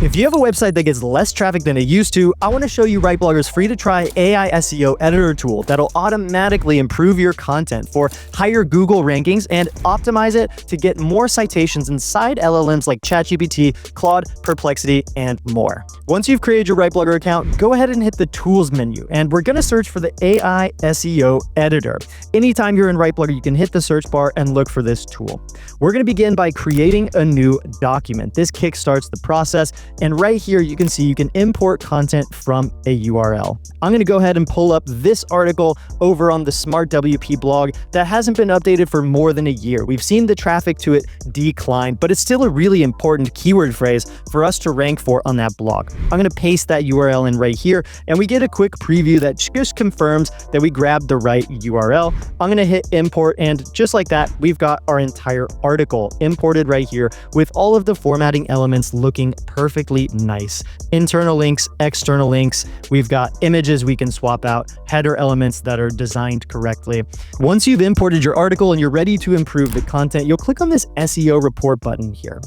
If you have a website that gets less traffic than it used to, I want to show you RightBlogger's free-to-try AI SEO Editor tool that'll automatically improve your content for higher Google rankings and optimize it to get more citations inside LLMs like ChatGPT, Claude, Perplexity, and more. Once you've created your RightBlogger account, go ahead and hit the Tools menu, and we're going to search for the AI SEO Editor. Anytime you're in RightBlogger, you can hit the search bar and look for this tool. We're going to begin by creating a new document. This kickstarts the process, and right here you can see you can import content from a URL. I'm going to go ahead and pull up this article over on the Smart WP blog that hasn't been updated for more than a year. We've seen the traffic to it decline, but it's still a really important keyword phrase for us to rank for on that blog. I'm going to paste that URL in right here, and we get a quick preview that just confirms that we grabbed the right URL. I'm going to hit import, and just like that, we've got our entire article imported right here with all of the formatting elements looking perfectly nice. Internal links, external links, we've got images we can swap out, header elements that are designed correctly. Once you've imported your article and you're ready to improve the content, you'll click on this SEO report button here.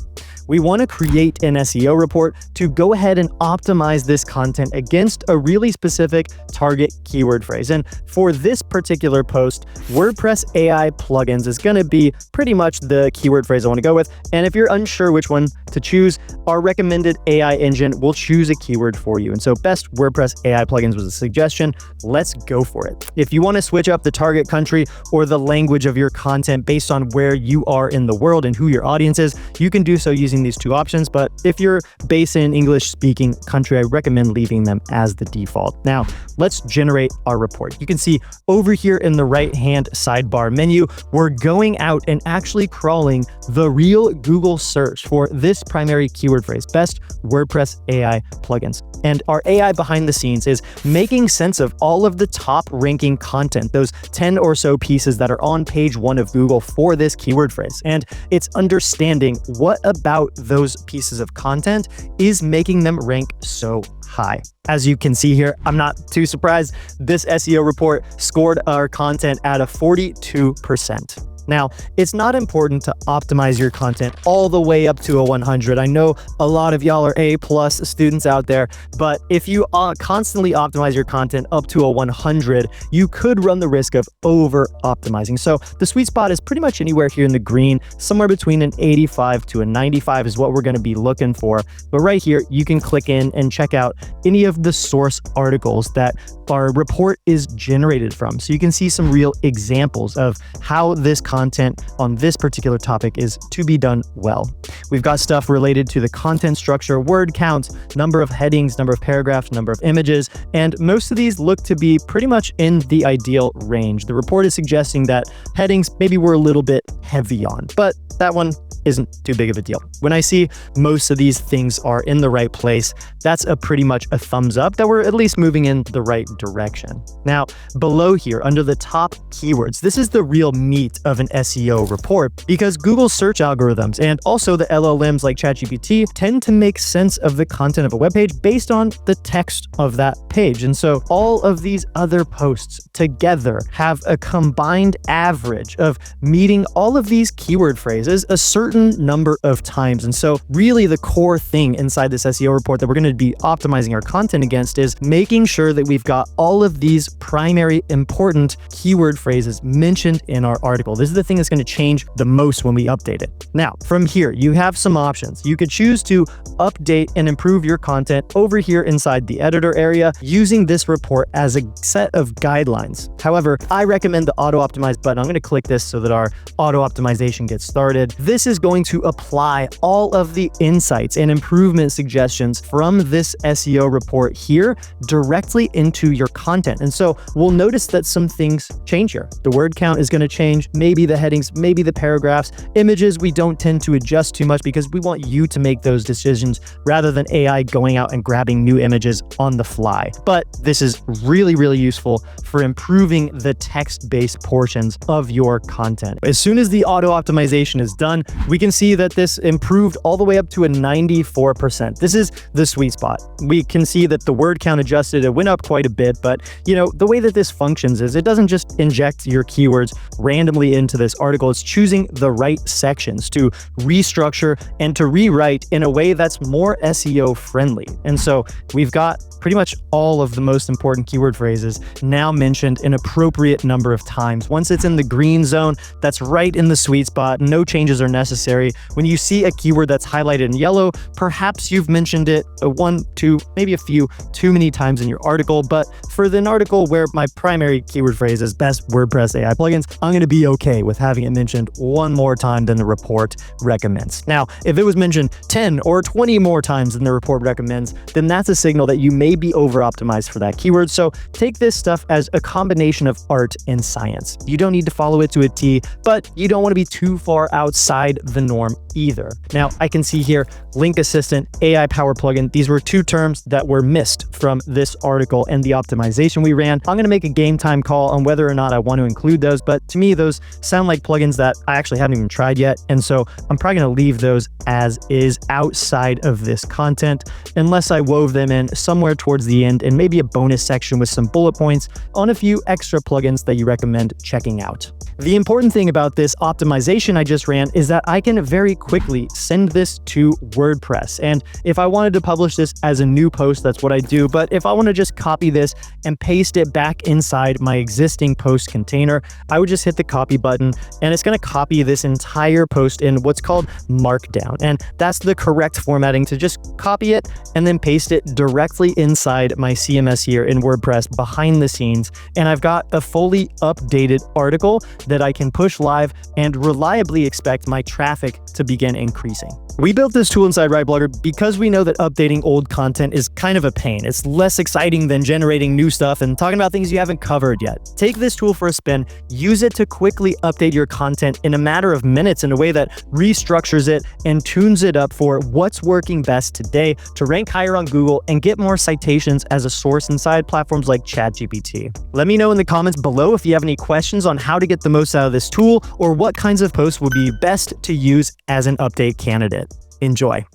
We want to create an SEO report to go ahead and optimize this content against a really specific target keyword phrase. And for this particular post, WordPress AI plugins is going to be pretty much the keyword phrase I want to go with. And if you're unsure which one to choose, our recommended AI engine will choose a keyword for you. And so best WordPress AI plugins was a suggestion. Let's go for it. If you want to switch up the target country or the language of your content based on where you are in the world and who your audience is, you can do so using these two options, but if you're based in an English-speaking country, I recommend leaving them as the default. Now, let's generate our report. You can see over here in the right-hand sidebar menu, we're going out and actually crawling the real Google search for this primary keyword phrase, best WordPress AI plugins. And our AI behind the scenes is making sense of all of the top ranking content, those 10 or so pieces that are on page 1 of Google for this keyword phrase. And it's understanding what about those pieces of content is making them rank so high. As you can see here, I'm not too surprised. This SEO report scored our content at a 42%. Now, it's not important to optimize your content all the way up to a 100. I know a lot of y'all are A+ students out there, but if you constantly optimize your content up to a 100, you could run the risk of over-optimizing. So the sweet spot is pretty much anywhere here in the green, somewhere between an 85 to a 95 is what we're going to be looking for. But right here, you can click in and check out any of the source articles that our report is generated from. So you can see some real examples of how this content on this particular topic is to be done well. We've got stuff related to the content structure, word count, number of headings, number of paragraphs, number of images, and most of these look to be pretty much in the ideal range. The report is suggesting that headings maybe we're a little bit heavy on, but that one isn't too big of a deal. When I see most of these things are in the right place, that's pretty much a thumbs up that we're at least moving in the right direction. Now, below here, under the top keywords, this is the real meat of an SEO report because Google search algorithms and also the LLMs like ChatGPT tend to make sense of the content of a web page based on the text of that page. And so all of these other posts together have a combined average of meeting all of these keyword phrases a certain number of times. And so really the core thing inside this SEO report that we're going to be optimizing our content against is making sure that we've got all of these primary important keyword phrases mentioned in our article. This is the thing that's going to change the most when we update it. Now, from here, you have some options. You could choose to update and improve your content over here inside the editor area using this report as a set of guidelines. However, I recommend the auto optimize button. I'm going to click this so that our auto optimization gets started. This is going to apply all of the insights and improvement suggestions from this SEO report here directly into your content. And so we'll notice that some things change here. The word count is going to change, maybe the headings, maybe the paragraphs. Images, we don't tend to adjust too much because we want you to make those decisions rather than AI going out and grabbing new images on the fly. But this is really, really useful for improving the text-based portions of your content. As soon as the the auto optimization is done, we can see that this improved all the way up to a 94%. This is the sweet spot. We can see that the word count adjusted, it went up quite a bit, but the way that this functions is it doesn't just inject your keywords randomly into this article. It's choosing the right sections to restructure and to rewrite in a way that's more SEO friendly. And so we've got pretty much all of the most important keyword phrases now mentioned an appropriate number of times. Once it's in the green zone, that's right in the sweet spot. No changes are necessary. When you see a keyword that's highlighted in yellow, perhaps you've mentioned it one, two, maybe a few too many times in your article. But for an article where my primary keyword phrase is best WordPress AI plugins, I'm going to be okay with having it mentioned one more time than the report recommends. Now, if it was mentioned 10 or 20 more times than the report recommends, then that's a signal that you may be over-optimized for that keyword. So take this stuff as a combination of art and science. You don't need to follow it to a T, but you don't want to be too far outside the norm either. Now, I can see here, link assistant, AI power plugin. These were two terms that were missed from this article and the optimization we ran. I'm going to make a game time call on whether or not I want to include those, but to me, those sound like plugins that I actually haven't even tried yet. And so I'm probably going to leave those as is outside of this content, unless I wove them in somewhere towards the end and maybe a bonus section with some bullet points on a few extra plugins that you recommend checking out. The important thing about this optimization I just ran is that I can very quickly send this to WordPress. And if I wanted to publish this as a new post, that's what I do. But if I want to just copy this and paste it back inside my existing post container, I would just hit the copy button and it's going to copy this entire post in what's called markdown. And that's the correct formatting to just copy it and then paste it directly inside my CMS here in WordPress behind the scenes. And I've got a fully updated article that I can push live and reliably expect my traffic to begin increasing. We built this tool inside RightBlogger because we know that updating old content is kind of a pain. It's less exciting than generating new stuff and talking about things you haven't covered yet. Take this tool for a spin, use it to quickly update your content in a matter of minutes in a way that restructures it and tunes it up for what's working best today to rank higher on Google and get more citations as a source inside platforms like ChatGPT. Let me know in the comments below if you have any questions on how to get the most out of this tool or what kinds of posts would be best to use as an update candidate. Enjoy.